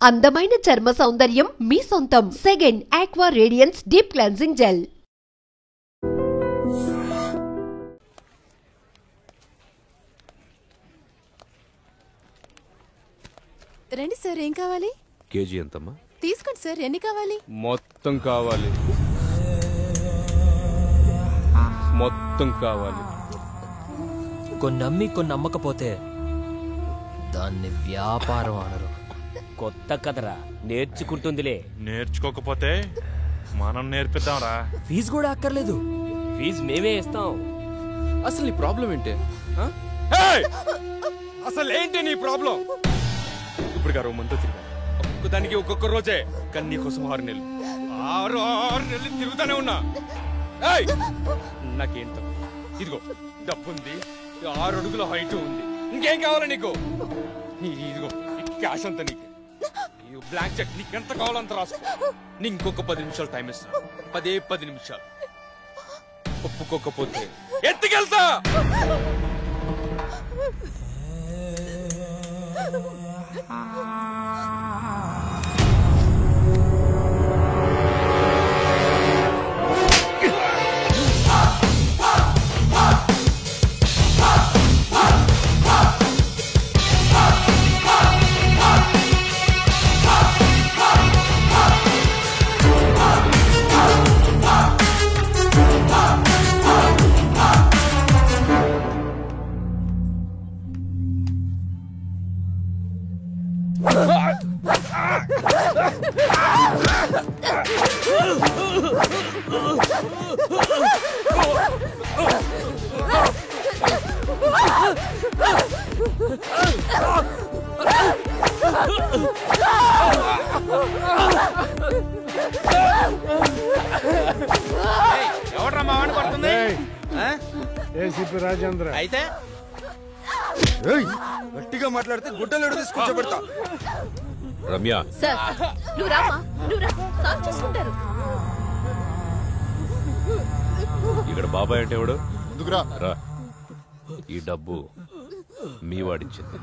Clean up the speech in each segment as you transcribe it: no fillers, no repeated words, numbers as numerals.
అందమైన చర్మ సౌందర్యం మీ సొంతం. Second aqua radiance deep cleansing gel. రండి సార్, ఏం కావాలి? కేజీ ఎంతమ్మా? తీసుకోండి సార్. ఎన్ని కావాలి? మొత్తం కావాలి, మొత్తం కావాలి. కొన్ని నమ్మి కొన్ని నమ్మకపోతే దాన్ని వ్యాపారం అనరు. కొత్త కదరా, నేర్చుకుంటుందిలే. నేర్చుకోకపోతే మనం నేర్పిద్దాంరా. ఫీజు కూడా అక్కర్లేదు, ఫీజు మేమే ఇస్తాం. అసలు నీ ప్రాబ్లం ఏంటి? అసలు ఏంటి నీ ప్రాబ్లం? ఇప్పుడు గారు మంతో తిరిగా ఒక్కదానికి ఒక్కొక్క రోజే, కానీ నీకోసం 6 నెలలు 6 నెలలు తిరుగుతానే ఉన్నా. నాకేంటో ఇదిగో డబ్బుంది, 6 అడుగుల హైట్ ఉంది, ఇంకేం కావాలి నీకు? ఇదిగో క్యాష్ అంతా నీకు, బ్లాంక్ చెక్ నీకు ఎంత కావాలంత రాసుకో. నీ ఇంకొక 10 నిమిషాలు టైం ఇస్తా. 10 నిమిషాలు. ఒప్పుకోకపోతే ఎత్తుకెళ్తా. ఎవడ్రా మా వాడిని కొడుతుంది? ఏసీపీ రాజేంద్ర. అయితే గట్టిగా మాట్లాడితే గుడ్డలు తీసుకొచ్చబెడతా. రమ్య, సార్ నువ్వు రామా, నువ్వు రా, సాల్వ్ చేసుకుంటారు. ఇక్కడ బాబాయ్ అంటే ఎవడు? ఎందుకురా? రా, ఈ డబ్బు మీ వాడిచ్చింది.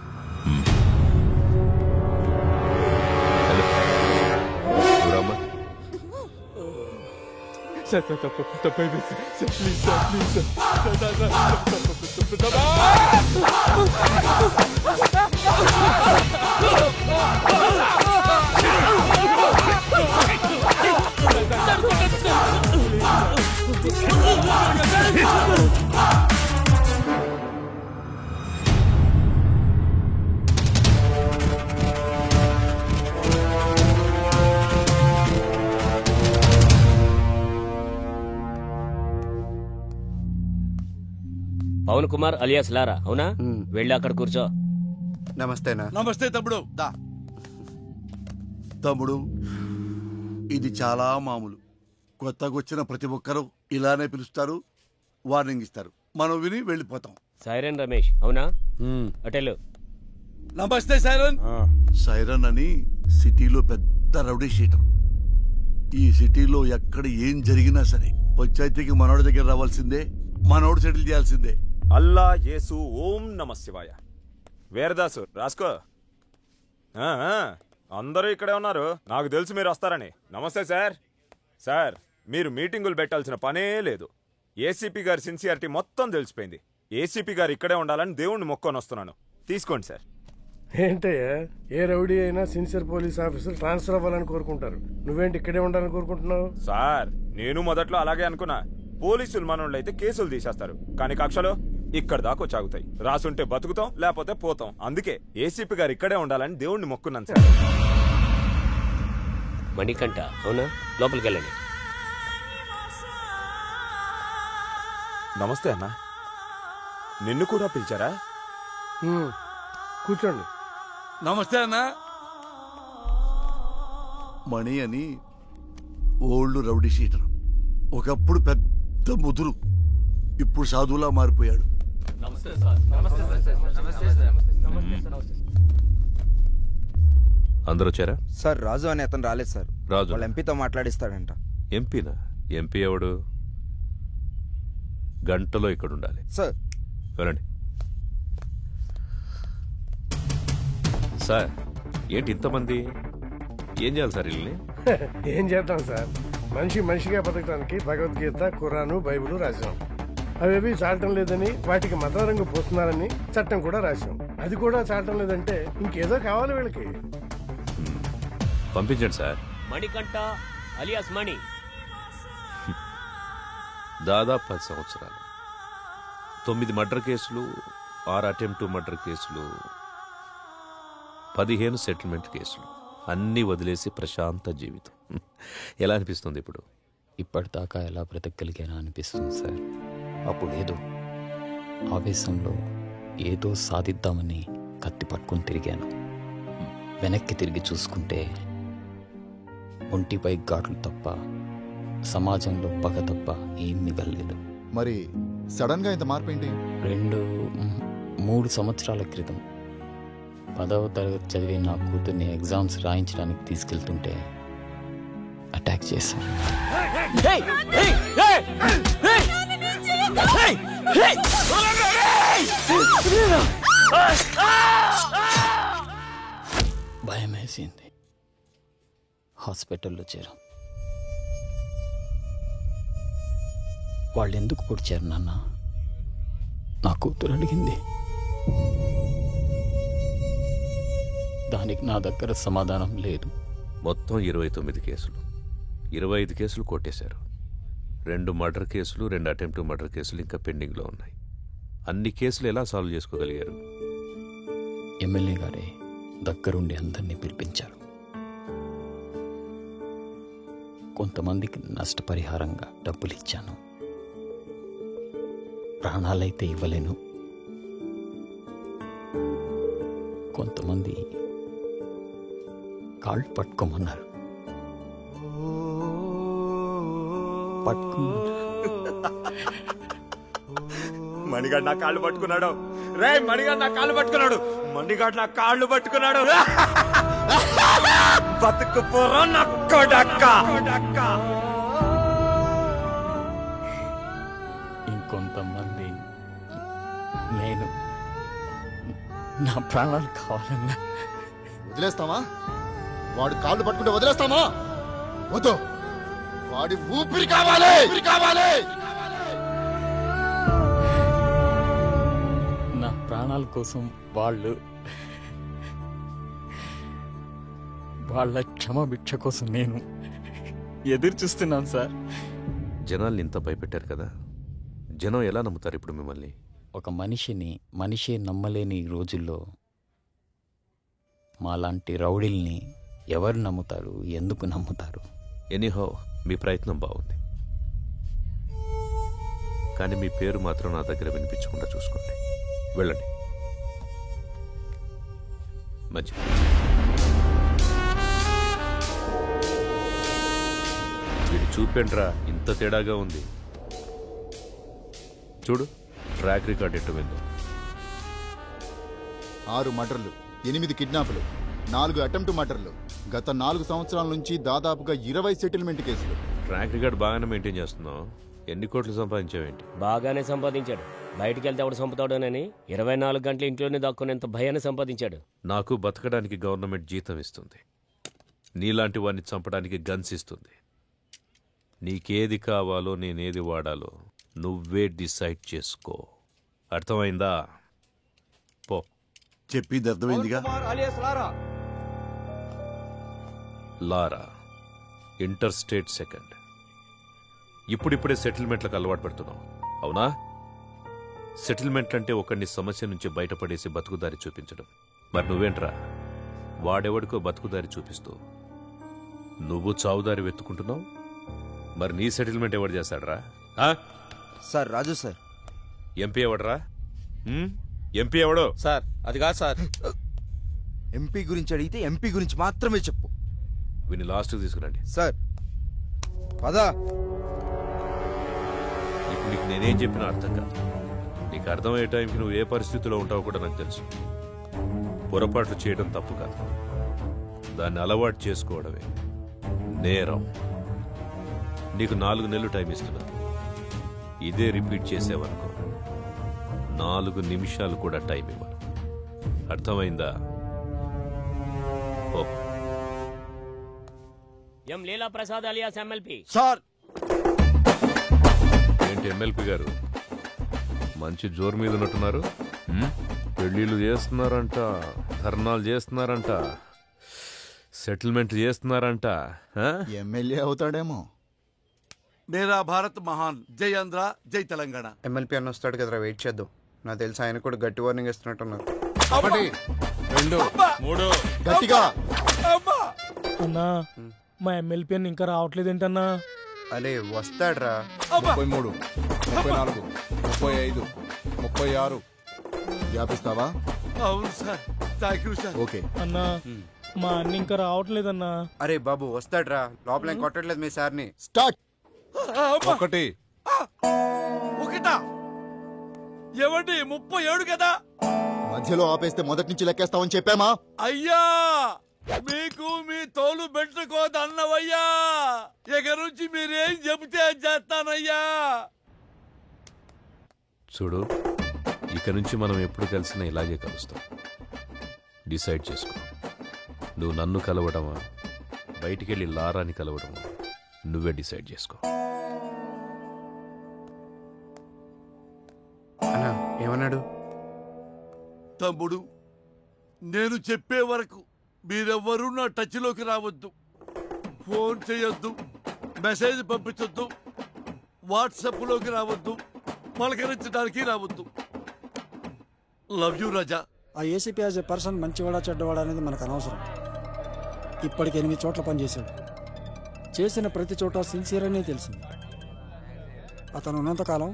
రామ్మా. పవన్ కుమార్ అలియాస్ లారా, అవునా? వెళ్ళి అక్కడ కూర్చో. నమస్తేనా? నమస్తే తమ్ముడు. తమ్ముడు, ఇది చాలా మామూలు. కొత్తగా వచ్చిన ప్రతి ఒక్కరూ ఇలానే పిలుస్తారు, వార్నింగ్ ఇస్తారు, మనం విని వెళ్ళిపోతాం. సైరన్ రమేష్, అవునా? అటెలు. నమస్తే సైరన్. సైరన్ అని సిటీలో పెద్ద రౌడీ షీటర్. ఈ సిటీలో ఎక్కడ ఏం జరిగినా సరే పంచాయతీకి మనోడి దగ్గర రావాల్సిందే, మనోడు సెటిల్ చేయాల్సిందే. అల్లా యేసు ఓం నమ శివాయ. వీరదాసు రాసుకో. అందరూ ఇక్కడే ఉన్నారు, నాకు తెలుసు మీరు వస్తారని. నమస్తే సార్. సార్, మీరు మీటింగులు పెట్టాల్సిన పనే లేదు. ఏసీపీ గారి సిన్సియారిటీ మొత్తం తెలిసిపోయింది. ఏసీపీ గారు ఇక్కడే ఉండాలని దేవుణ్ణి మొక్కొని వస్తున్నాను. తీసుకోండి సార్. ఏంటయ్యా, ఏ రౌడీ అయినా సిన్సియర్ పోలీస్ ఆఫీసర్ ట్రాన్స్ఫర్ అవ్వాలని కోరుకుంటారు. నువ్వేంటి ఇక్కడే ఉండాలని కోరుకుంటున్నావు? సార్, నేను మొదట్లో అలాగే అనుకున్నా. పోలీసులు మనోళ్ళైతే కేసులు తీసేస్తారు, కానీ కక్షలు ఇక్కడ దాకా చాగుతాయి. రాసుంటే బతుకుతాం, లేకపోతే పోతాం. అందుకే ఏసీపీ గారు ఇక్కడే ఉండాలని దేవుణ్ణి మొక్కున్నాను సార్. మణికంఠ, అవునా? లోపలికి వెళ్ళండి. నమస్తే అన్నా. నిన్ను కూడా పిలిచారా? కూర్చోండి. నమస్తే అన్న. మణి అని ఓల్డ్ రౌడీ షీటర్. ఒకప్పుడు పెద్ద ముదురు, ఇప్పుడు సాధువులా మారిపోయాడు. అందరూ వచ్చారా? సార్, రాజు అని అతను రాలేదు సార్. రాజు వాళ్ళ ఎంపీతో మాట్లాడిస్తాడంట. ఎంపీనా? ఎంపీ ఎవడు? గంటలో ఇక్కడ ఉండాలి సార్. వెళ్ళండి. సార్, ఏంటి ఇంతమంది? ఏం చేయాలి సార్ వీళ్ళని? ఏం చేద్దాం సార్, మనిషిగా బతకడానికి భగవద్గీత, ఖురాను, బైబిల్ రాశాం. అవేవి చాటం లేదని వాటికి మతరంగు పోస్తున్నారని చట్టం కూడా రాశాం. అది కూడా చాటం లేదంటే ఇంకేదో కావాలి వీళ్ళకి. పంపించండి సార్. మణికంఠ అలియాస్ మణి, దాదాపు 10 సంవత్సరాలు, 9 మర్డర్ కేసులు, 6 అటెంప్ట్ మర్డర్ కేసులు, 15 సెటిల్మెంట్ కేసులు, అన్నీ వదిలేసి ప్రశాంత జీవితం. ఎలా అనిపిస్తుంది ఇప్పుడు? ఇప్పటిదాకా ఎలా బ్రతకగలిగానా అనిపిస్తుంది సార్. అప్పుడు ఏదో ఆవేశంలో ఏదో సాధిద్దామని కత్తి పట్టుకొని తిరిగాను. వెనక్కి తిరిగి చూసుకుంటే ఒంటిపై ఘాట్లు తప్ప, సమాజంలో పగ తప్ప ఏం మిగలలేదు. మరి సడన్ గా ఇంత మార్పు ఏంటి? 3 సంవత్సరాల క్రితం 10వ తరగతి చదివి నా కూతుర్ని ఎగ్జామ్స్ రాయించడానికి తీసుకెళ్తుంటే అటాక్ చేశాను. భయం వేసింది. హాస్పిటల్లో చేరాం. వాళ్ళు ఎందుకు పొడిచారు నాన్న? నా కూతురు అడిగింది. దానికి నా దగ్గర సమాధానం లేదు. మొత్తం 29 కేసులు, 25 కేసులు కొట్టేశారు. 2 మర్డర్ కేసులు, 2 అటెంప్ట్ మర్డర్ కేసులు ఇంకా పెండింగ్లో ఉన్నాయి. అన్ని కేసులు ఎలా సాల్వ్ చేసుకోగలిగారు? ఎమ్మెల్యే గారే దగ్గరుండి అందరినీ పిలిపించారు. కొంతమందికి నష్టపరిహారంగా డబ్బులు ఇచ్చాను. ప్రాణాలైతే ఇవ్వలేను. కొంతమంది కాళ్ళు పట్టుకోమన్నారు. మణిగాడు నా కాళ్ళు పట్టుకున్నాడు. రే మణిగాడు నా కాళ్ళు పట్టుకున్నాడు. మణిగాడు నా కాళ్ళు పట్టుకున్నాడు. బతుకుపోరా నా కొడక్క. ఇంకొంతమంది నేను నా ప్రాణాలు కావాలన్నా వదిలేస్తామా? వాడు కాళ్ళు పట్టుకుంటే వదిలేస్తామా? వద్దు, వాడి ఊపిరి కావాలి. నా ప్రాణాల కోసం వాళ్ళ క్షమభిక్ష కోసం నేను ఎదురు చూస్తున్నాను సార్. జనాల్ని ఇంత భయపెట్టారు కదా, జనం ఎలా నమ్ముతారు ఇప్పుడు మిమ్మల్ని? ఒక మనిషే నమ్మలేని ఈ రోజుల్లో మాలాంటి రౌడీల్ని ఎవరు నమ్ముతారు? ఎందుకు నమ్ముతారు? ఎనీహౌ మీ ప్రయత్నం బాగుంది, కానీ మీ పేరు మాత్రం నా దగ్గర వినిపించకుండా చూసుకోండి. వెళ్ళండి. మంచి వీడు చూపేంట్రా, ఇంత తేడాగా ఉంది. చూడు ట్రాక్ రికార్డ్ ఎట్టుమైందో. 6 మర్డర్లు, 8 కిడ్నాపులు, 4 అటెంప్ట్ మర్డర్లు, గత 4 సంవత్సరాల నుంచి దాదాపుగా 20 సెటిల్మెంట్ కేసులు. ట్రాక్ రికార్డ్ బాగానే మెయింటైన్ చేస్తున్నావు. ఎన్ని కోట్లు సంపాదించావేంటి? బాగానే సంపాదించాడు. బయటికి వెళ్తే ఎవడు చంపుతాడోనని 24 గంటలు ఇంట్లోనే దాక్కునేంత భయాన్ని సంపాదించాడు. నాకు బతకడానికి గవర్నమెంట్ జీతం ఇస్తుంది, నీలాంటి వాడిని చంపడానికి గన్స్ ఇస్తుంది. నీకేది కావాలో నేనేది వాడాలో నువ్వే డిసైడ్ చేసుకో. అర్థమైందా? పో. చెప్పింది అర్థమైందిగా. లారా ఇంటర్ స్టేట్ సెకండ్. ఇప్పుడిప్పుడే సెటిల్మెంట్లకు అలవాటు పడుతున్నావు, అవునా? సెటిల్మెంట్ అంటే ఒకడిని సమస్య నుంచి బయటపడేసి బతుకుదారి చూపించడం. మరి నువ్వేంట్రా, వాడెవడికో బతుకుదారి చూపిస్తూ నువ్వు చావుదారి వెతుకుంటున్నావు. మరి నీ సెటిల్మెంట్ ఎవడు చేస్తాడరా? సార్ రాజు సార్. ఎంపీ ఎవడరా? ఎంపీ ఎవడో? సార్ అది కాదు సార్. ఎంపీ గురించి అడిగితే ఎంపీ గురించి మాత్రమే చెప్పు. వీని లాస్ట్ తీసుకురండి. సార్ పదా. ఇప్పుడు నీకు నేనేం చెప్పినా అర్థం కాదు. నీకు అర్థమయ్యే టైంకి నువ్వు ఏ పరిస్థితిలో ఉంటావో కూడా నాకు తెలుసు. పొరపాట్లు చేయడం తప్పు కాదు, దాన్ని అలవాటు చేసుకోవడమే నేరం. నీకు 4 నెలలు టైం ఇస్తున్నా. ఇదే రిపీట్ చేసేవనుకో 4 నిమిషాలు కూడా టైం ఇవ్వను. అర్థమైందా? ఓ ఎం లీలా ప్రసాద్ అలియాస్ ఎమ్మెల్పీ. సార్ ఏంటి ఎమ్మెల్పీ గారు మంచి జోరు మీద ఉన్నట్టున్నారు? పెళ్ళిళ్ళు చేస్తున్నారంట, ధర్నాలు చేస్తున్నారంట, సెటిల్మెంట్ చేస్తున్నారంట. ఎమ్మెల్యే అవుతాడేమో. మేరా భారత్ మహాన్, జై ఆంధ్ర, జై తెలంగాణ. ఎమ్మెల్పీ అన్న వస్తాడు కదరా, వెయిట్ చేద్దాం. నాకు తెలిసి ఆయన కూడా గట్టి వార్నింగ్ ఇస్తున్నట్టున్నారు. 1 2 3 గట్టిగా. అన్నా మా ఎమ్మెల్పీ అని ఇంకా రావట్లేదు ఏంటన్నా? అరే వస్తాడ్రా. 33 34 35 36 వ్యాపిస్తావా? అవును sir, thank you sir. Okay అన్నా మా అన్న ఇంకా రావట్లేదన్నా. అరే బాబు వస్తాడ్రా, లోపల ఏం కొట్టట్లేదు మీ సార్ని. స్టార్ట్. 1 ఒకటా? ఏమండి 37 కదా? మధ్యలో ఆపేస్తే మొదటి నుంచి లెక్కేస్తామని చెప్పామా? అయ్యా మీకు మీ తోలు పెట్టుకోదు అన్నవయ్యా. ఇక నుంచి మీరేం చెబితే అది చేస్తానయ్యా. చూడు, ఇక నుంచి మనం ఎప్పుడు కలిసినా ఇలాగే కలుస్తాం. డిసైడ్ చేసుకో. నువ్వు నన్ను కలవడమా, బయటికెళ్ళి లారాని కలవడమా, నువ్వే డిసైడ్ చేసుకో. అన్నా ఏమన్నాడు? తమ్ముడు, నేను చెప్పే వరకు మీరెవ్వరూ నా టచ్లోకి రావద్దు. ఫోన్ చేయొద్దు, మెసేజ్ పంపించొద్దు, వాట్సాప్లోకి రావద్దు, పలకరించడానికి రావద్దు. లవ్ యూ రాజా. ఆ ఏసీపీ యాజ్ ఎ పర్సన్ మంచివాడా చెడ్డవాడా అనేది మనకు అనవసరం. ఇప్పటికి 8 చోట్ల పనిచేశాడు. చేసిన ప్రతి చోట సిన్సియర్ అనే తెలిసింది. అతను ఉన్నంతకాలం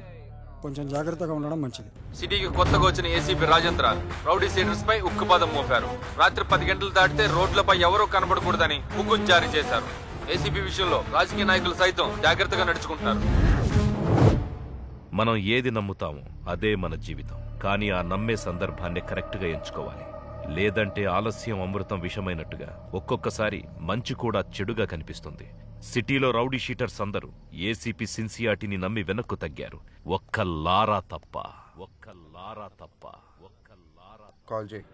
కొంచెం జాగ్రత్తగా ఉండడం మంచిది. సిటీకి కొత్తగా వచ్చిన ఏసీపీ రాజేంద్ర రౌడీ సీడర్స్ పై ఉక్కుపాదం మోపారు. రాత్రి 10 గంటలు దాటితే రోడ్లపై ఎవరూ కనబడకూడదని హుకుం జారీ చేశారు. ఏసీపీ విషయంలో రాజకీయ నాయకులు సైతం జాగ్రత్తగా నడుచుకుంటున్నారు. మనం ఏది నమ్ముతామో అదే మన జీవితం. కానీ ఆ నమ్మే సందర్భాన్ని కరెక్ట్గా ఎంచుకోవాలి. లేదంటే ఆలస్యం అమృతం విషమైనట్టుగా ఒక్కొక్కసారి మంచి కూడా చెడుగా కనిపిస్తుంది. సిటీలో రౌడీ షీటర్స్ అందరూ ఏసీపీ సిన్సియారిటీని నమ్మి వెనక్కు తగ్గారు. ఒక్క లారా తప్ప. కాల్ చేయి.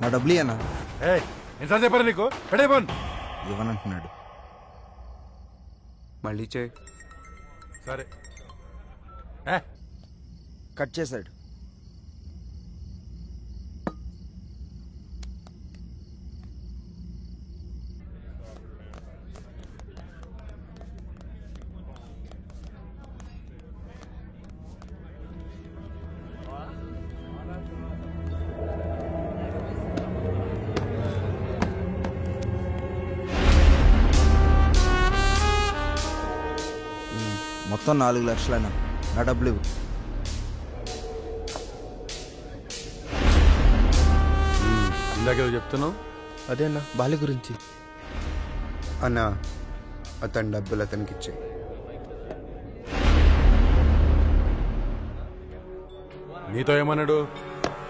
నా డబ్బులు అన్నా. ఎంత చెప్పారు నీకు? పెడేపోన్ ఇవ్వనంటున్నాడు. మళ్ళీ చేయి. సరే కట్ చేశాడు. మొత్తం 4 లక్షలైనా నా డబ్బులు ఇవ్వు. ఇందాకేదో చెప్తున్నావు. అదే అన్న బాలి గురించి. అన్నా అతని డబ్బులు అతనికి ఇచ్చే. నీతో ఏమన్నాడు?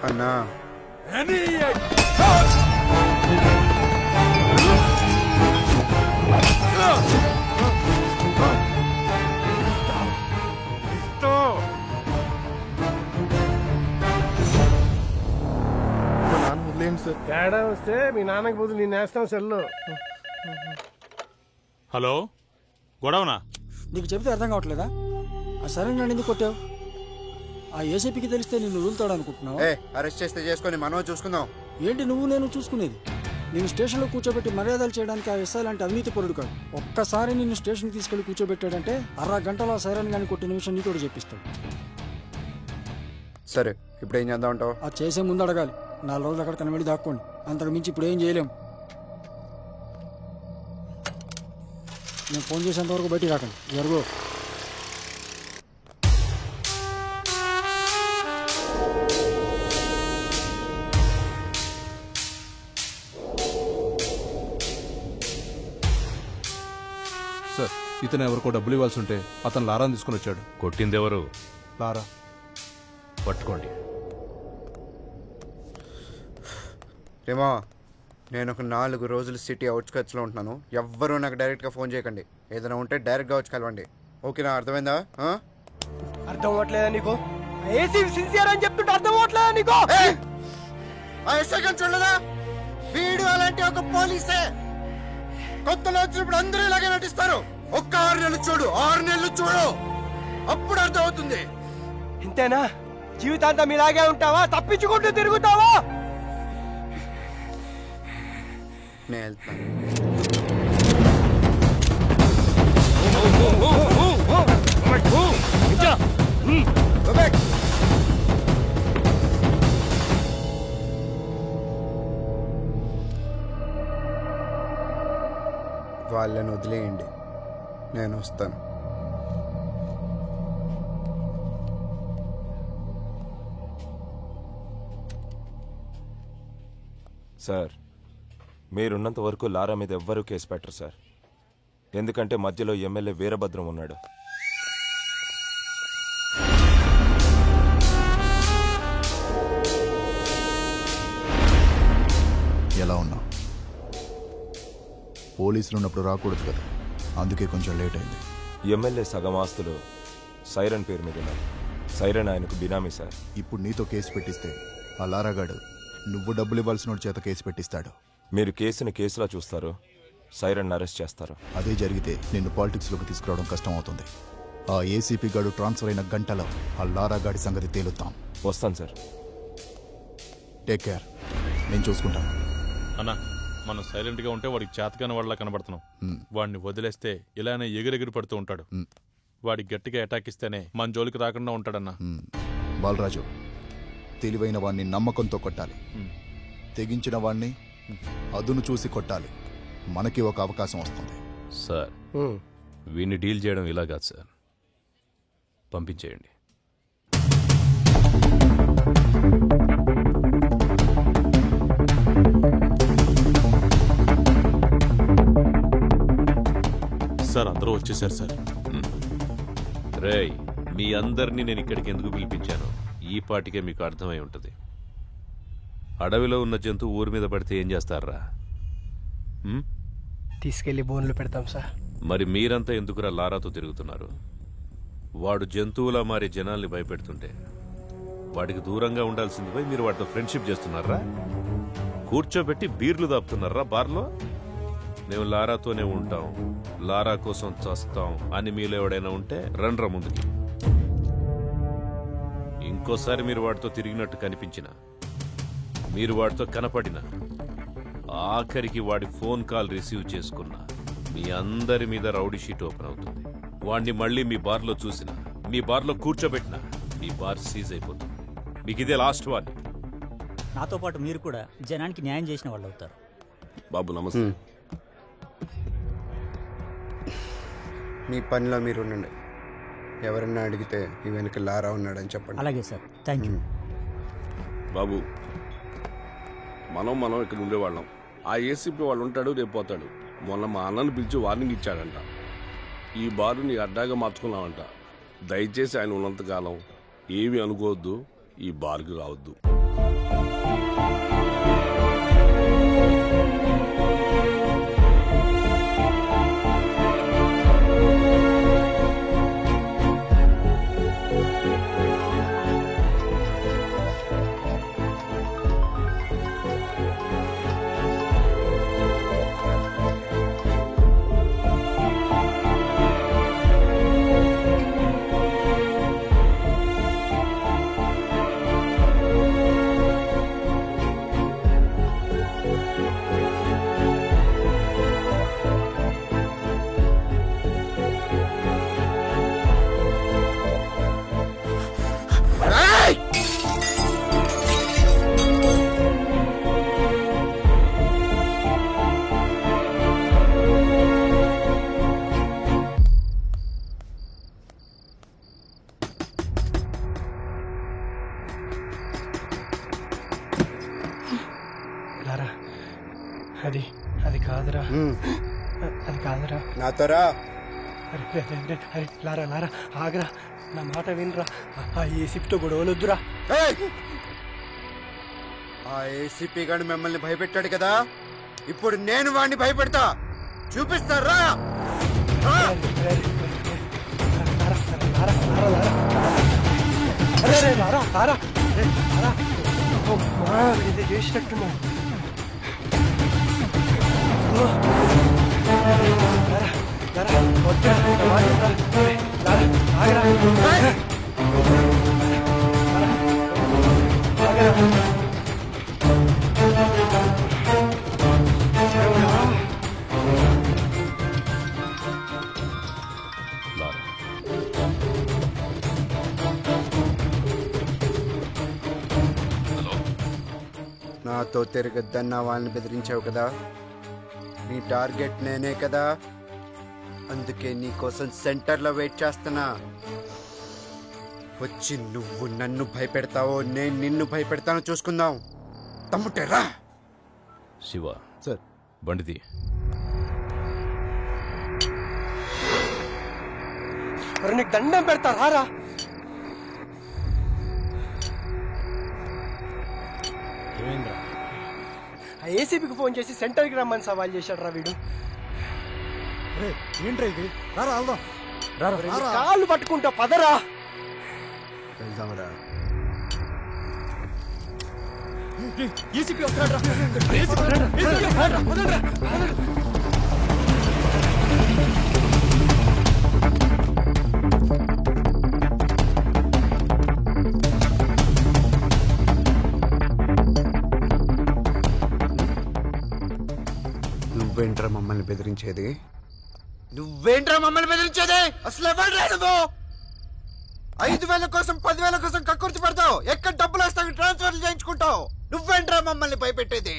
అన్నా తేడా వస్తే మీ నాన్నకి బదులు నేను వేస్తాం సెల్లో. హలో, గొడవనా? నీకు చెబితే అర్థం కావట్లేదా? ఆ సరైన ఎందుకు కొట్టావు? ఆ ఏసీపీకి తెలిస్తే నిన్ను వదులుతాడు అనుకుంటున్నావు? అరెస్ట్ చేస్తే చేసుకొని మనం చూసుకుందాం. ఏంటి నువ్వు నేను చూసుకునేది? నేను స్టేషన్లో కూర్చోబెట్టి మర్యాదలు చేయడానికి ఆ ఎస్ఐ లాంటి అవినీతి పరుడు కాదు. ఒక్కసారి నిన్ను స్టేషన్కి తీసుకెళ్లి కూర్చోబెట్టాడంటే 1/2 గంటలో ఆ సైరన్ గాని కొట్టిన నిమిషం నీ కూడా చెప్పిస్తాడు. సరే, ఇప్పుడు ఏం చేద్దాం అంటావు? అది చేసే ముందు అడగాలి. 4 రోజులు అక్కడ కనబడి దాక్కోండి. అంతకు మించి ఇప్పుడు ఏం చేయలేం. నేను ఫోన్ చేసేంత వరకు బయటికి రాకండి. జరుగు. సార్, ఇతను ఎవరికో డబ్బులు ఇవ్వాల్సి ఉంటే అతను లారాని తీసుకుని వచ్చాడు. కొట్టిందెవరు? లారా. పట్టుకోండి. రేమా, నేను ఒక 4 రోజులు సిటీ అవుట్స్కట్స్లో ఉంటున్నాను. ఎవ్వరూ నాకు డైరెక్ట్గా ఫోన్ చేయకండి. ఏదైనా ఉంటే డైరెక్ట్గా వచ్చి కలవండి. ఓకేనా? అర్థమైందా? అర్థం అవ్వట్లేదా నీకు? ఏసీ సిన్సియర్ అని చెప్తుంటే అర్థం అవట్లేదా నీకు? చూడలేదా వీడు అలాంటి ఒక పోలీసే. కొత్తలో వచ్చినప్పుడు అందరూ ఇలాగే నటిస్తారు. ఒక్క 6 నెలలు చూడు, 6 నెలలు చూడు, అప్పుడు అర్థం అవుతుంది. ఇంతేనా? జీవితాంతం ఇలాగే ఉంటావా? తప్పించుకుంటూ తిరుగుతావా? నేను వెళ్తాను. వాళ్ళని వదిలేయండి, నేను వస్తాను. సార్, మీరున్నంత వరకు లారా మీద ఎవ్వరూ కేసు పెట్టరు సార్. ఎందుకంటే మధ్యలో ఎమ్మెల్యే వీరభద్రం ఉన్నాడు. ఎలా ఉన్నావు? పోలీసులు ఉన్నప్పుడు రాకూడదు కదా, అందుకే కొంచెం లేట్ అయింది. ఎమ్మెల్యే సగం ఆస్తులు సైరన్ పేరు మీద ఉన్నాయి. సైరన్ ఆయనకు బినామీ సార్. ఇప్పుడు నీతో కేసు పెట్టిస్తే ఆ లారాగాడు నువ్వు డబ్బులు ఇవ్వాల్సిన చేత కేసు పెట్టిస్తాడు. మీరు కేసుని కేసులా చూస్తారు, సైరన్ అరెస్ట్ చేస్తారు. అదే జరిగితే నిన్ను పాలిటిక్స్లోకి తీసుకురావడం కష్టం అవుతుంది. ఆ ఏసీపీ గాడు ట్రాన్స్ఫర్ అయిన గంటలో ఆ లారాగాడి సంగతి తేలుతాం. వస్తాను సార్. టేక్ కేర్, నేను చూసుకుంటాను. అన్నా, మనం సైలెంట్ గా ఉంటే వాడికి చేతకాని వాళ్ళ కనబడుతున్నాం. వాడిని వదిలేస్తే ఇలానే ఎగిరెగిరి పడుతూ ఉంటాడు. వాడి గట్టిగా అటాక్ ఇస్తేనే మన జోలికి రాకుండా ఉంటాడన్నా. బాలరాజు, తెలివైన వాడిని నమ్మకంతో కొట్టాలి, తెగించిన వాడిని అదును చూసి కొట్టాలి. మనకి ఒక అవకాశం వస్తుంది. సార్, వీడిని డీల్ చేయడం ఇలా కాదు సార్, పంపించేయండి. సార్, అందరూ వచ్చేసారు సార్. రేయ్, మీ అందరినీ నేను ఇక్కడికి ఎందుకు పిలిపించాను ఈ పాటికే మీకు అర్థమై ఉంటుంది. అడవిలో ఉన్న జంతువు ఊరి మీద పడితే ఏం చేస్తారా? తీసుకెళ్లి బోన్లు పెడతాం సార్. మరి మీరంతా ఎందుకురా లారాతో తిరుగుతున్నారు? వాడు జంతువులా మారి జనాల్ని భయపెడుతుంటే వాడికి దూరంగా ఉండాల్సింది పోయి మీరు వాడితో ఫ్రెండ్షిప్ చేస్తున్నారా? కూర్చోబెట్టి బీర్లు దాపుతున్నారా బార్లో? మేము లారాతోనే ఉంటాం, లారా కోసం చస్తాం అని మీలో ఎవడైనా ఉంటే రండ్రా ముందుకి. ఇంకోసారి మీరు వాడితో తిరిగినట్టు కనిపించిన, మీరు వాడితో కనపడిన, ఆఖరికి వాడి ఫోన్ కాల్ రిసీవ్ చేసుకున్నా మీ అందరి మీద రౌడీ షీట్ ఓపెన్ అవుతుంది. వాడిని మళ్ళీ మీ బార్లో చూసినా, మీ బార్లో కూర్చోబెట్టినా మీ బార్ సీజ్ అయిపోతుంది. మీకు ఇదే లాస్ట్ వార్నింగ్. నాతో పాటు మీరు కూడా జనానికి న్యాయం చేసిన వాళ్ళు అవుతారు. బాబు నమస్తే. మీ పనిలో మీరు ఉండండి. ఎవరన్నా అడిగితే ఈ వెనక లారా ఉన్నాడని చెప్పండి. అలాగే సార్, థ్యాంక్ యూ. బాబు, మనం ఇక్కడ ఉండేవాళ్ళం. ఆ ఏసీపీ వాళ్ళు ఉంటాడు, రేపు పోతాడు. మొన్న మా అన్నను పిలిచి వార్నింగ్ ఇచ్చాడంట. ఈ బారు నీ అడ్డాగా మార్చుకున్నావంట. దయచేసి ఆయన ఉన్నంతకాలం ఏమీ అనుకోవద్దు, ఈ బార్కి రావద్దు. అది కాదురా, అది కాదురా. నాతోరా. అరే లారా లారా, ఆగరా, నా మాట వినరా. ఆ ఏసీపీతో గొడవలొద్దురా. ఆ ఏసీపీ గారు మిమ్మల్ని భయపెట్టాడు కదా, ఇప్పుడు నేను వాడిని భయపెడతా. చూపిస్తారా? అరే రారా రారా రారా ఇది చేసినట్టున్నా నాతో తిరగద్దన్న వాళ్ళని బెదిరించావు కదా, నీ టార్గెట్ నేనే కదా, అందుకే నీ కోసం సెంటర్లో వెయిట్ చేస్తున్నా. వచ్చి నువ్వు నన్ను భయపెడతావో నేను నిన్ను భయపెడతానో చూసుకుందాం. తమ్ముటేరా శివ సార్ బండిది. నీకు దండం పెడతా రారా. ఏసీపీకి ఫోన్ చేసి సెంటర్కి రమ్మని సవాల్ చేశాడు రా వీడు. ఏంట్రా ఇది? రారా వెళ్దాం. కాళ్ళు పట్టుకుంటా పదరా. వెళ్దాంరా. ఏసీపీ వస్తున్నాడు. నువ్వేంట్రా మమ్మల్ని బెదిరించేది? నువ్వేంట్రా మమ్మల్ని బెదిరించేది? అసలు ఎవరు నువ్వు? 5,000 కోసం 10,000 కోసం కక్కుర్తి పడతావు, ఎక్కడ డబ్బులు వస్తావు ట్రాన్స్ఫర్ చేయించుకుంటావు. నువ్వేంట్రా మమ్మల్ని భయపెట్టేది?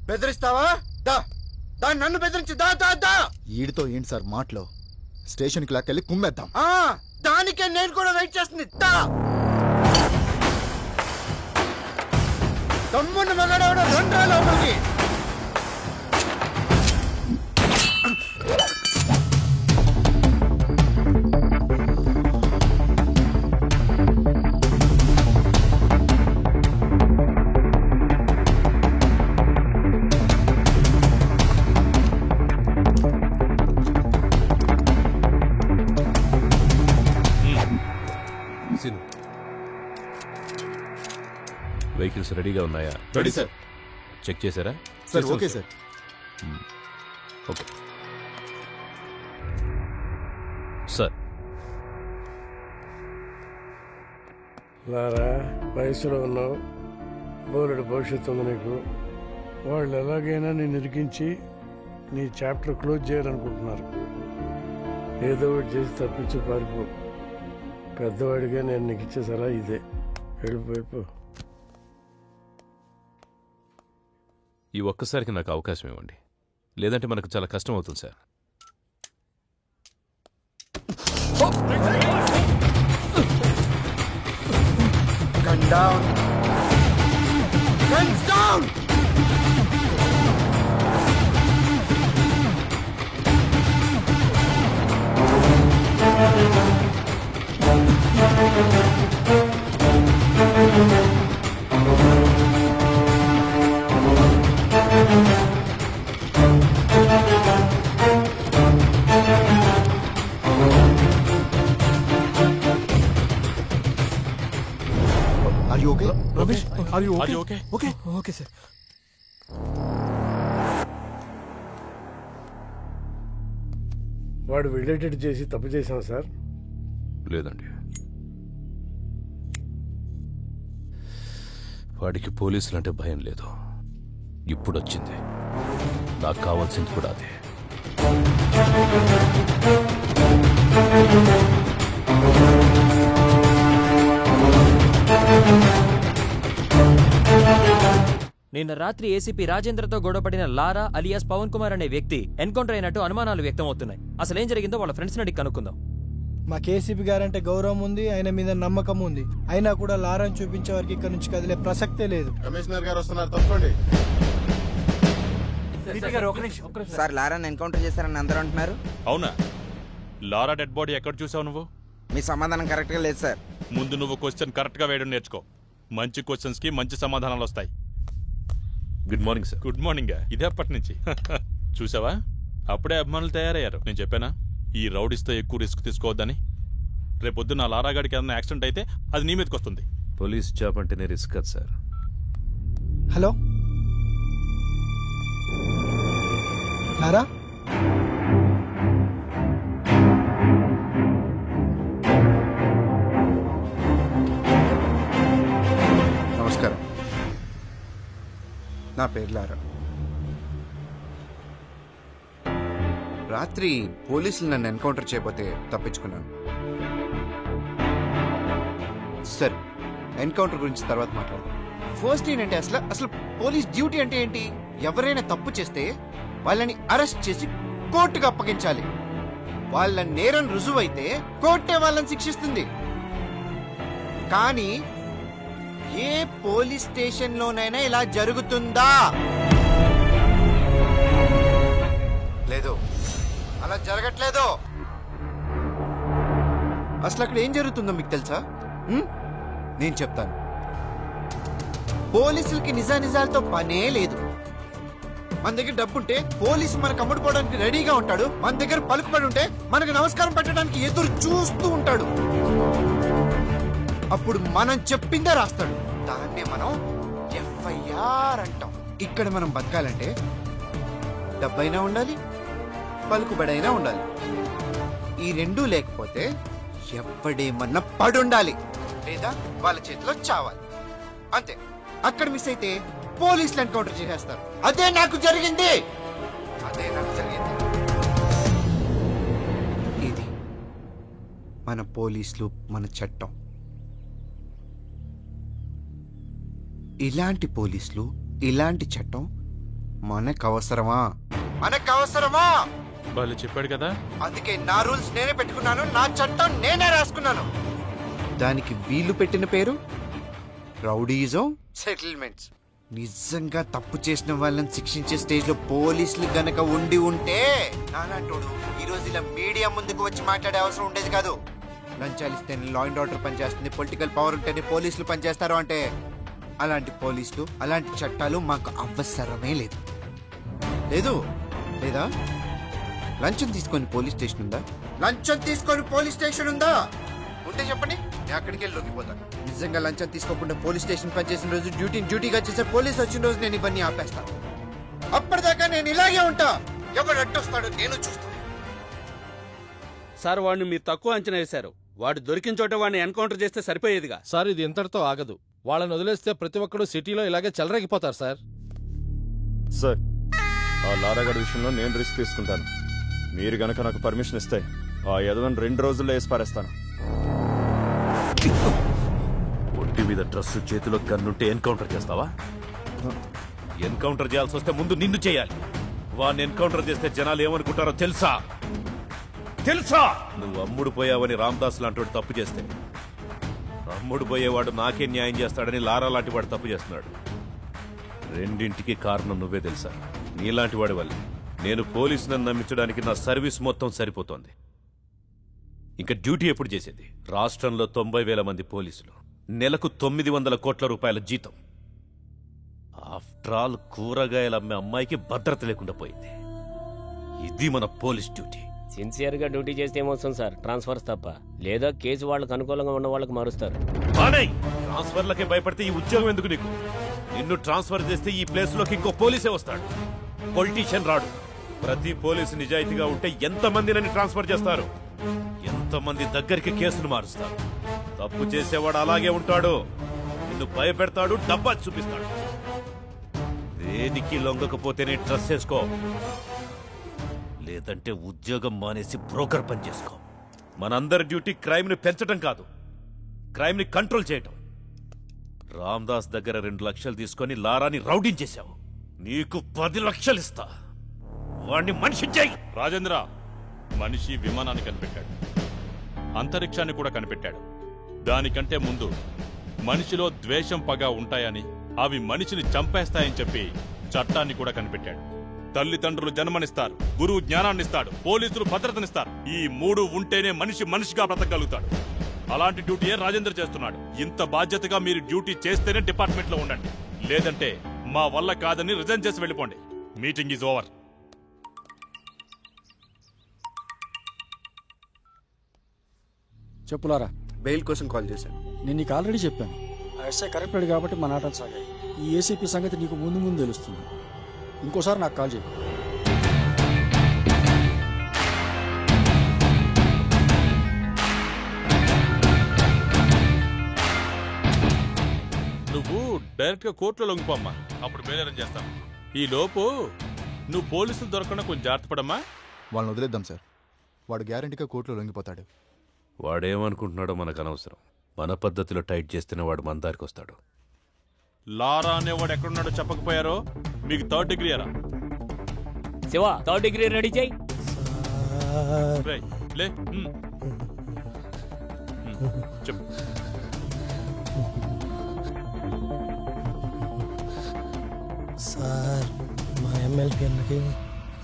బెదిరిస్తావా? దాన్ని నన్ను బెదిరించి దా దా దా. ఈడితో ఏంటి సార్ మాటలో? స్టేషన్కి లాక్కెళ్ళి కుమ్మేద్దాం. దానికే నేను కూడా వెయిట్ చేస్తుంది. దా తమ్ముని మగాడవడ 2 లోపలికి. వెహికల్స్ రెడీగా ఉన్నాయా? Ready sir. చెక్ చేశారా? Sir okay sir. Okay sir. Lara వయసులో ఉన్నావు, బోలెడు భవిష్యత్తు ఉంది నీకు. వాళ్ళు ఎలాగైనా నేను ఇరికించి నీ చాప్టర్ క్లోజ్ చేయాలనుకుంటున్నారు. ఏదో ఒకటి చేసి తప్పించి పారిపో. పెద్దవాడిగా నేను నీకు ఇచ్చే సలహా ఇదే. వెళ్ళిపో. ఈ ఒక్కసారికి నాకు అవకాశం ఇవ్వండి, లేదంటే మనకు చాలా కష్టం అవుతుంది sir. Gun down. Guns down. Are you okay? Ramesh, are you okay? Are you okay? Okay. Okay sir. వాడు వెళ్ళేటట్టు చేసి తప్పు చేశాం సార్. లేదండి, వాడికి పోలీసులంటే భయం లేదు. ఇప్పుడు వచ్చింది. నాకు కావాల్సింది కూడా అదే. నిన్న రాత్రి ఏసీపీ రాజేంద్రతో గొడవపడిన లారా అలియాస్ పవన్ కుమార్ అనే వ్యక్తి ఎన్కౌంటర్ అయినట్టు అనుమానాలు వ్యక్తమవుతున్నాయి. అసలేం జరిగిందో వాళ్ళ ఫ్రెండ్స్ అడిగి కనుక్కుందాం. మా కేసీపీ గారంటే గౌరవం ఉంది, ఆయన మీద నమ్మకం ఉంది. అయినా కూడా లారాని చూపించే వారికి ఇక్కడ నుంచి కదిలే ప్రసక్తే లేదు. కమిషనర్ గారు వస్తున్నారు, తప్పండి. సార్ లారాని ఎన్కౌంటర్ చేశారని అందరూ అంటున్నారు. అవునా? లారా డెడ్ బాడీ ఎక్కడ చూసావు నువ్వు? మీ సమాధానం కరెక్ట్ గా లేదు సార్. ముందు నువ్వు క్వశ్చన్ కరెక్ట్ గా వేయడం నేర్చుకో. మంచి క్వశ్చన్స్ కి మంచి సమాధానాలు వస్తాయి. Good morning sir. Good morning. ఇదే అప్పటి నుంచి చూసావా? అప్పుడే అభిమానులు తయారయ్యారు. నేను చెప్పానా ఈ రౌడీస్తో ఎక్కువ రిస్క్ తీసుకోవద్దని? రేపొద్దున లారాగాడికి ఏదైనా యాక్సిడెంట్ అయితే అది నీ మీదకి వస్తుంది. పోలీస్ జాబ్ అంటేనే రిస్క్ కదా సార్. హలో లారా, నమస్కారం. నా పేరు లారా. రాత్రి పోలీసులు నన్ను ఎన్కౌంటర్ చేయబోతే తప్పించుకున్నాను. సరే, ఎన్కౌంటర్ గురించి తర్వాత మాట్లాడదాం. ఫస్ట్ ఏంటంటే అసలు పోలీస్ డ్యూటీ అంటే ఏంటి? ఎవరైనా తప్పు చేస్తే వాళ్ళని అరెస్ట్ చేసి కోర్టుకు అప్పగించాలి. వాళ్ళ నేరం రుజువైతే కోర్టే వాళ్ళని శిక్షిస్తుంది. కానీ ఏ పోలీస్ స్టేషన్ లోనైనా ఇలా జరుగుతుందా? లేదు, అలా జరగట్లేదు. అసలు అక్కడ ఏం జరుగుతుందో మీకు తెలుసా? నేను చెప్తాను. పోలీసులకి నిజానిజాలతో పనే లేదు. మన దగ్గర డబ్బుంటే పోలీసు మనకు అమ్ముడుపోవడానికి రెడీగా ఉంటాడు. మన దగ్గర పలుకుబడి ఉంటే మనకు నమస్కారం పెట్టడానికి ఎదురు చూస్తూ ఉంటాడు. అప్పుడు మనం చెప్పిందే రాస్తాడు. దాన్నే మనం ఎఫ్ఐఆర్ అంటాం. ఇక్కడ మనం బతకాలంటే డబ్బైనా ఉండాలి, పలుకుబడైనా ఉండాలి. ఈ రెండూ లేకపోతే ఎవడేమన్నా పడుండాలి, లేదా వాళ్ళ చేతిలో చావాలి. అంతే. అక్కడ మిస్ అయితే పోలీసులు ఎన్కౌంటర్ చేసేస్తారు. అదే నాకు జరిగింది. ఇది మన పోలీసులు, మన చట్టం. ఇలాంటి పోలీసులు, ఇలాంటి చట్టం మనకు అవసరమా? వాళ్ళు చెప్పాడు కదా. అందుకే నా రూల్స్ నేనే పెట్టుకున్నాను, నా చట్టం నేనే రాసుకున్నాను. దానికి వీళ్ళు పెట్టిన పేరు రౌడీజం సెటిల్మెంట్స్. నిజంగా తప్పు చేసిన వాళ్ళని శిక్షించే స్టేజ్ లో పోలీసులు గనక ఉండి ఉంటే నానాటోడు ఈ రోజు ఇలా మీడియా ముందుకు వచ్చి మాట్లాడే అవసరం ఉండేది కాదు. లంచాలు ఇస్తేనే లా అండ్ ఆర్డర్ పనిచేస్తుంది, పొలిటికల్ పవర్ ఉంటేనే పోలీసులు పనిచేస్తారు అంటే అలాంటి పోలీసులు, అలాంటి చట్టాలు మాకు అవసరమే లేదు. లేదా? లంచం తీసుకొని పోలీస్ స్టేషన్ ఉందా? ఉంటే చెప్పండి, నేను అక్కడికి వెళ్ళి లొంగిపోతాను. నిజంగా లంచం తీసుకోకుండా పోలీస్ స్టేషన్ పనిచేసిన రోజు డ్యూటీగా చేసే పోలీస్ వచ్చిన రోజు నేను ఇవన్నీ ఆపేస్తాను. అప్పటిదాకా నేను ఇలాగే ఉంటా. ఎవడు అడ్డొస్తాడో నేను చూస్తాను. సార్, వాడిని మీరు తక్కువ అంచనా వేశారు. వాడు దొరికిన చోట వాడిని ఎన్కౌంటర్ చేస్తే సరిపోయేదిగా. సార్, ఇది ఇంతటితో ఆగదు. వాళ్ళని వదిలేస్తే ప్రతి ఒక్కడు సిటీలో ఇలాగే చెలరేగిపోతారు సార్. సార్, ఆ లారాగడ్ విషయంలో నేను రిస్క్ తీసుకుంటాను. మీరు గనక నాకు పర్మిషన్ ఇస్తే ఆ యదవని 2 రోజుల్లో వేసి పారేస్తాను. ఒంటి మీద డ్రెస్, చేతిలో గన్నుంటే ఎన్కౌంటర్ చేస్తావా? ఎన్కౌంటర్ చేయాల్సి వస్తే ముందు నిన్ను చేయాలి. వాడిని ఎన్కౌంటర్ చేస్తే జనాలు ఏమనుకుంటారో తెలుసా? నువ్వు అమ్ముడు పోయావని రామదాస్ లాంటి తప్పు చేస్తే అమ్ముడు పోయేవాడు నాకే న్యాయం చేస్తాడని లారా లాంటి వాడు తప్పు చేస్తున్నాడు. రెండింటికి కారణం నువ్వే తెలుసా? నీలాంటి వాడి వల్ల నేను పోలీసులను నమ్మించడానికి నా సర్వీస్ మొత్తం సరిపోతోంది. ఇంకా డ్యూటీ ఎప్పుడు చేసేది? రాష్ట్రంలో 90,000 మంది పోలీసులు, నెలకు 900 కోట్ల రూపాయల జీతం. ఆఫ్టర్ ఆల్ కూరగాయలు అమ్మే అమ్మాయికి భద్రత లేకుండా పోయింది. ఇది మన పోలీస్ డ్యూటీ. సిన్సియర్ గా డ్యూటీ చేస్తే ఏమొస్తుంది సార్? ట్రాన్స్ఫర్స్ తప్ప. లేదా కేసు వాళ్ళకి అనుకూలంగా ఉన్న వాళ్ళకి మారుస్తారు. ట్రాన్స్ఫర్లకే భయపడితే ఈ ఉద్యోగం ఎందుకు నీకు? నిన్ను ట్రాన్స్ఫర్ చేస్తే ఈ ప్లేస్ లోకి ఇంకో పోలీసే వస్తాడు, పొలిటీషియన్ రాడు. ప్రతి పోలీసు నిజాయితీగా ఉంటే ఎంతమంది నన్ను ట్రాన్స్ఫర్ చేస్తారు, ఎంతమంది దగ్గరికి కేసులు మారుస్తారు. తప్పు చేసేవాడు అలాగే ఉంటాడు. నిన్ను భయపెడతాడు, డబ్బా చూపిస్తాడు. దేనికి లొంగకపోతేనే ట్రస్ట్ చేసుకో, లేదంటే ఉద్యోగం మానేసి బ్రోకర్ పని చేసుకో. మనందరి డ్యూటీ క్రైమ్ ని పెంచడం కాదు, క్రైమ్ ని కంట్రోల్ చేయటం. రామ్దాస్ దగ్గర 2 లక్షలు తీసుకొని లారాని రౌడించేశావు. నీకు 10 లక్షలు ఇస్తా. వాణ్ణి మనిషి చేయి. రాజేంద్ర, మనిషి విమానాన్ని కనిపెట్టాడు, అంతరిక్షాన్ని కూడా కనిపెట్టాడు. దానికంటే ముందు మనిషిలో ద్వేషం, పగ ఉంటాయని, అవి మనిషిని చంపేస్తాయని చెప్పి చట్టాన్ని కూడా కనిపెట్టాడు. తల్లిదండ్రులు జన్మనిస్తారు, గురువు జ్ఞానాన్నిస్తాడు, పోలీసులు భద్రతనిస్తారు. ఈ 3 ఉంటేనే మనిషి మనిషిగా బ్రతకగలుగుతాడు. అలాంటి డ్యూటీయే రాజేంద్ర చేస్తున్నాడు. ఇంత బాధ్యతగా మీరు డ్యూటీ చేస్తేనే డిపార్ట్మెంట్ లో ఉండండి, లేదంటే మా వల్ల కాదని రిజైన్ చేసి వెళ్ళిపోండి. Meeting is over. చెప్పులారా. బెయిల్ కోసం కాల్ చేశాను. నేను నీకు ఆల్రెడీ చెప్పాను, ఆ ఎస్ఐ కరెక్టెడ్ కాబట్టి మన ఆటలు సాగాయి. ఈ ఏసీపీ సంగతి నీకు ముందు ముందు తెలుస్తుంది. ఇంకోసారి నాకు కాల్ చేయి. నువ్వు డైరెక్ట్ గా కోర్టులో లొంగిపోమ్మా, అప్పుడు బేలేరం చేస్తాం. ఈ లోపు నువ్వు పోలీసులు దొరకకుండా కొంచెం జాగ్రత్త పడమ్మా. వాళ్ళని వదిలేద్దాం సార్, వాడు గ్యారంటీగా కోర్టులో లొంగిపోతాడు. వాడేమనుకుంటున్నాడో మనకు అనవసరం. మన పద్ధతిలో టైట్ చేస్తేనే వాడు మన దారికి వస్తాడు. లారా అనేవాడు ఎక్కడున్నాడో చెప్పకపోయారో మీకు 3rd డిగ్రీ అరా. శివ 3rd డిగ్రీ రెడీ చేయి. లే చెప్పు. సార్ మా ఎమ్మెల్యే అన్నకి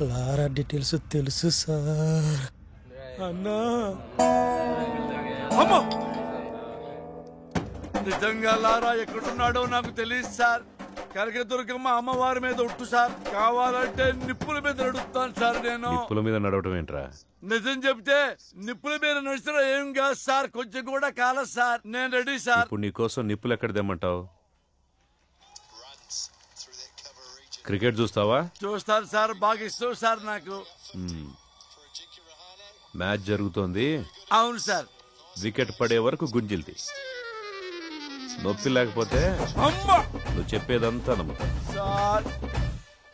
లారా డీటెయిల్స్ తెలుసు సార్. అన్నా నిజంగా లారా ఎక్కడున్నాడో నాకు తెలియదు సార్. కనకదుర్గమ్మ అమ్మవారి మీద ఒట్టు సార్, కావాలంటే నిప్పుల మీద నడుస్తాను సార్. నేను నిప్పుల మీద నడవటం ఏంట్రా? నిజం చెప్తే నిప్పుల మీద నడిచిన ఏం కాదు సార్, కొంచెం కూడా కాలేదు సార్. నేను రెడీ సార్. ఇప్పుడు నీకోసం నిప్పులు ఎక్కడ తెమ్మంటావు? క్రికెట్ చూస్తావా? చూస్తాను సార్, బాగా ఇష్టం సార్ నాకు. మ్యాచ్ జరుగుతోంది. అవును సార్. వికెట్ పడే వరకు గుంజిల్ది. నొప్పి లేకపోతే నువ్వు చెప్పేదంతా నమ్ముతా. సార్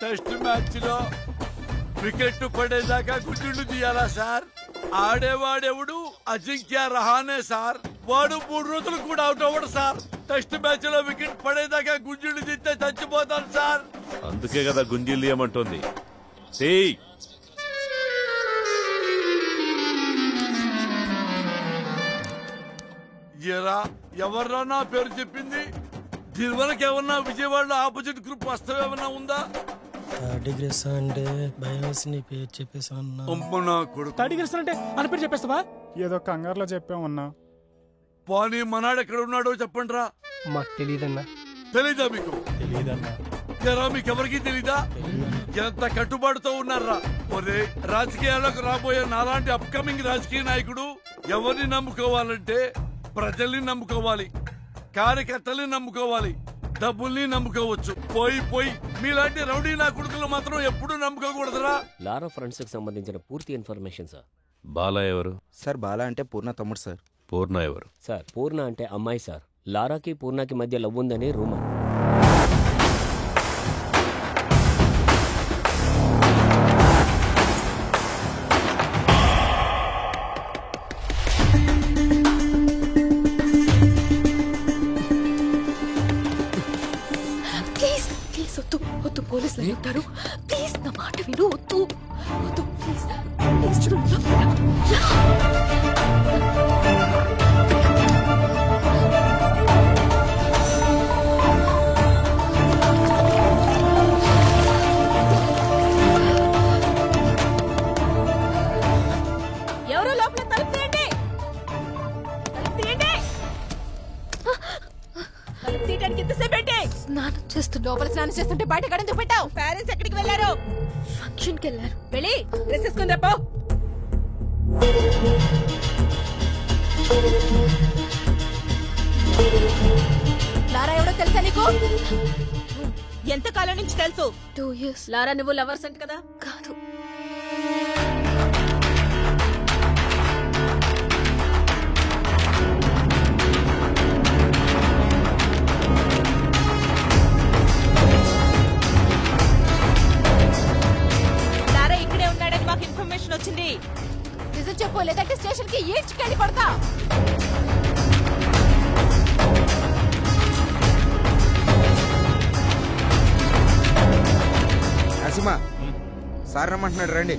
టెస్ట్ మ్యాచ్ లో వికెట్ పడేదాకా గుడ్డు తీయాలా సార్? ఆడేవాడెవడు అజింక్య రహానే సార్. వాడు 3 రోజులు కూడా అవుట్ అవ్వడు సార్. టెస్ట్ మ్యాచ్ లో వికెట్ పడేదాకా గుంజుడు తీస్తే చచ్చిపోతాను సార్. అందుకే కదా గుంజిల్ తీయమంటోంది. ఎవర్రా నా పేరు చెప్పింది? దీనివరకు ఏమన్నా విజయవాడలో ఆపోజిట్ గ్రూప్ వస్తావు ఏమన్నా ఉందా? డిగ్రీ అంటే భయం వేసి నీ పేరు చెప్పేసా అన్నా. డిగ్రీ అంటే అని పేరు చెప్పేస్తావా? ఏదో కంగారులో చెప్పామన్నా. పోనీ మనాడు ఎక్కడ ఉన్నాడో చెప్పండి రా. మాకు తెలియదన్నా. తెలీదా మీకు? తెలియదన్నా. మీకెవరికి తెలీదా? ఎంత కట్టుబాటుతో ఉన్నారా? ఒరే, రాజకీయాలకు రాబోయే నాలాంటి అప్కమింగ్ రాజకీయ నాయకుడు ఎవరిని నమ్ముకోవాలంటే ప్రజల్ని నమ్ముకోవాలి, కార్యకర్తల్ని నమ్ముకోవాలి, డబ్బుల్ని నమ్ముకోవచ్చు. పోయి మీలాంటి రౌడీ నా కొడుకులు మాత్రం ఎప్పుడు నమ్ముకోకూడదురా. లారా ఫ్రెండ్స్ కి సంబంధించిన పూర్తి ఇన్ఫర్మేషన్ సార్. బాలా ఎవరు సార్? బాలా అంటే పూర్ణ తమ్ముడు సార్. పూర్ణ ఎవరు సార్? పూర్ణ అంటే అమ్మాయి సార్. లారాకి పూర్ణకి మధ్య లవ్ ఉందని రూమర్. వద్దు, పోలీసులు ఉంటారు. ప్లీజ్ నా మాట విను. వద్దు ప్లీజ్ చూడు. ఎవరో లోపల తలుపు తీయండి. తీయడానికి ఎంతసేపు ఏంటి? స్నానం చేస్తుంటే లోపల స్నానం చేస్తుంటే బయట గడంతో పెట్టావు. పేరెంట్స్ ఎక్కడికి వెళ్ళారు? ఫంక్షన్ కి వెళ్ళారు. వెళ్ళి డ్రెస్ వేసుకుని రాపో. లారా ఎవడో తెలుసా నీకు? ఎంత కాలం నుంచి తెలుసు? 2 years. లారా నువ్వు లవర్స్ అంట కదా? కాదు. మాకు ఇన్ఫర్మేషన్ వచ్చింది. నిజం చెప్పు, లేదంటే స్టేషన్ కి ఈడ్చుకెళ్ళి పడతా. నరసింహ సార్ రమ్మంటున్నాడు, రండి.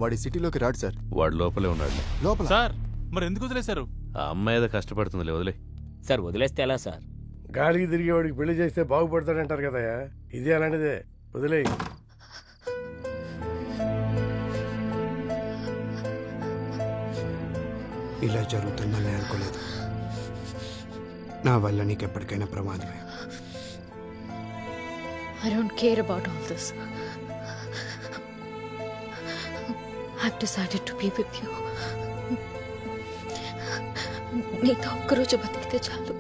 వాడి సిటీలోకి రాడు సార్. వాడు లోపలే ఉన్నాడు. లోపల సార్ మరి ఎందుకు వదిలేశారు? ఆ అమ్మాయి ఏదో కష్టపడుతుంది, వదిలే. సార్ వదిలేస్తే ఎలా సార్? గాలికి తిరిగి వాడికి పెళ్లి చేస్తే బాగుపడతాడంటారు కదా. ఇది అలాంటిదే, వదిలే. ఇలా జరుగుతుందని అనుకోలేదు. నా వల్ల నీకెప్పటికైనా ప్రమాదమే. I don't care about all this. I've decided to be with you. నీతో ఒక్కరోజు బతికితే చాలు.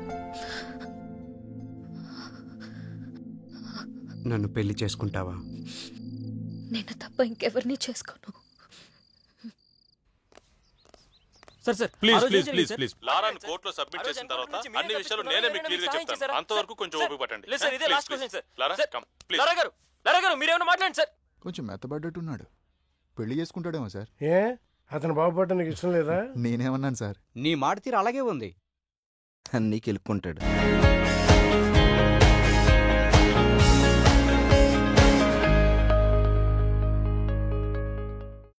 నన్ను పెళ్లి చేసుకుంటావా? నేను తప్ప ఇంకెవరిని చేసుకోను. Sir please please please please లారాను కోర్టులో సబ్మిట్ చేసిన తర్వాత అన్ని విషయాలు నేనే మీకు క్లియర్ గా చెప్తాను. అంతవరకు కొంచెం ఓపిక పట్టండి. లేదు సార్, ఇదే last question sir. Lara come please. Lara గారు మీరేమైనా మాట్లాడండి సార్. కొంచెం మెత్తబడ్డట్టున్నాడు. పెళ్లి చేసుకుంటాడేమో సార్. ఏ అతను బాగుపడటం నీకు ఇష్టం లేదా? నేనేమన్నాను సార్? నీ మాట తీరు అలాగే ఉంది. అన్నీ కెలుక్కుంటాడు.